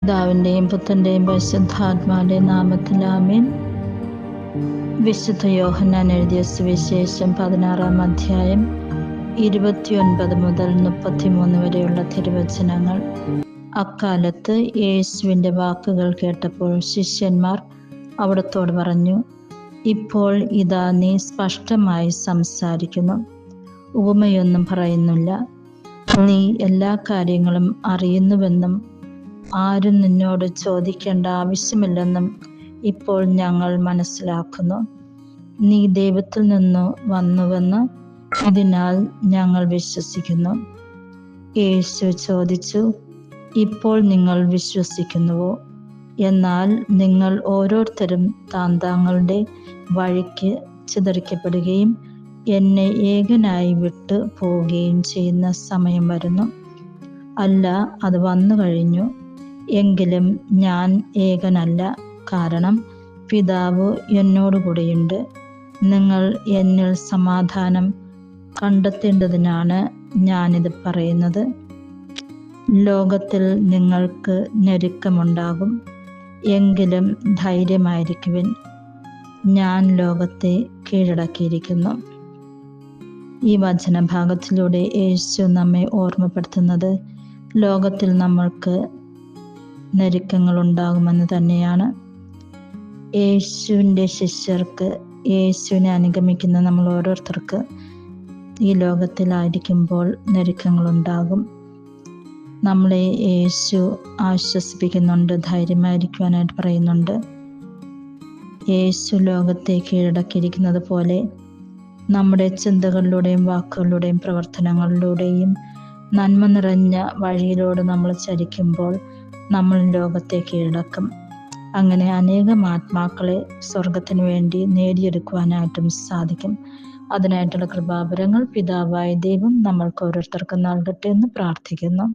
പിതാവിൻ്റെയും പുത്രൻ്റെയും പരിശുദ്ധാത്മാവിൻ്റെ നാമത്തിൽ ആമേൻ. വിശുദ്ധ യോഹന്നാൻ എഴുതിയ സുവിശേഷം 16-ാം അധ്യായം 29 മുതൽ 33 വരെയുള്ള തിരുവചനങ്ങൾ. അക്കാലത്ത് യേശുവിൻ്റെ വാക്കുകൾ കേട്ടപ്പോൾ ശിഷ്യന്മാർ അവിടുത്തോട് പറഞ്ഞു, ഇപ്പോൾ ഇതാ നീ സ്പഷ്ടമായി സംസാരിക്കുന്നു, ഉപമയൊന്നും പറയുന്നില്ല. നീ എല്ലാ കാര്യങ്ങളും അറിയുന്നുവെന്നും ആരും നിന്നോട് ചോദിക്കേണ്ട ആവശ്യമില്ലെന്നും ഇപ്പോൾ ഞങ്ങൾ മനസ്സിലാക്കുന്നു. നീ ദൈവത്തിൽ നിന്ന് വന്നുവെന്ന് ഇതിനാൽ ഞങ്ങൾ വിശ്വസിക്കുന്നു. യേശു ചോദിച്ചു, ഇപ്പോൾ നിങ്ങൾ വിശ്വസിക്കുന്നുവോ? എന്നാൽ നിങ്ങൾ ഓരോരുത്തരും താങ്കളുടെ വഴിക്ക് ചിതറിക്കപ്പെടുകയും എന്നെ ഏകനായി വിട്ടു പോവുകയും ചെയ്യുന്ന സമയം വരുന്നു. അല്ല, അത് വന്നു കഴിഞ്ഞു. എങ്കിലും ഞാൻ ഏകനല്ല, കാരണം പിതാവ് എന്നോടുകൂടെയുണ്ട്. നിങ്ങൾ എന്നിൽ സമാധാനം കണ്ടെത്തേണ്ടതിനാണ് ഞാനിത് പറയുന്നത്. ലോകത്തിൽ നിങ്ങൾക്ക് ഞെരുക്കമുണ്ടാകും, എങ്കിലും ധൈര്യമായിരിക്കുവിൻ, ഞാൻ ലോകത്തെ കീഴടക്കിയിരിക്കുന്നു. ഈ വചനഭാഗത്തിലൂടെ യേശു നമ്മെ ഓർമ്മപ്പെടുത്തുന്നത് ലോകത്തിൽ നമ്മൾക്ക് ഞെരുക്കങ്ങൾ ഉണ്ടാകുമെന്ന് തന്നെയാണ്. യേശുവിൻ്റെ ശിഷ്യർക്ക്, യേശുവിനെ അനുഗമിക്കുന്ന നമ്മൾ ഓരോരുത്തർക്ക് ഈ ലോകത്തിലായിരിക്കുമ്പോൾ ഞെരുക്കങ്ങളുണ്ടാകും. നമ്മളെ യേശു ആശ്വസിപ്പിക്കുന്നുണ്ട്, ധൈര്യമായിരിക്കുവാനായിട്ട് പറയുന്നുണ്ട്. യേശു ലോകത്തെ കീഴടക്കിയിരിക്കുന്നത് പോലെ നമ്മുടെ ചിന്തകളിലൂടെയും വാക്കുകളിലൂടെയും പ്രവർത്തനങ്ങളിലൂടെയും നന്മ നിറഞ്ഞ വഴിയിലൂടെ നമ്മൾ ചരിക്കുമ്പോൾ നമ്മൾ ലോകത്തെ കീഴടക്കും. അങ്ങനെ അനേകം ആത്മാക്കളെ സ്വർഗത്തിന് വേണ്ടി നേടിയെടുക്കുവാനായിട്ടും സാധിക്കും. അതിനായിട്ടുള്ള കൃപാവരങ്ങൾ പിതാവായ ദൈവം നമ്മൾക്ക് ഓരോരുത്തർക്കും നൽകട്ടെ എന്ന് പ്രാർത്ഥിക്കുന്നു.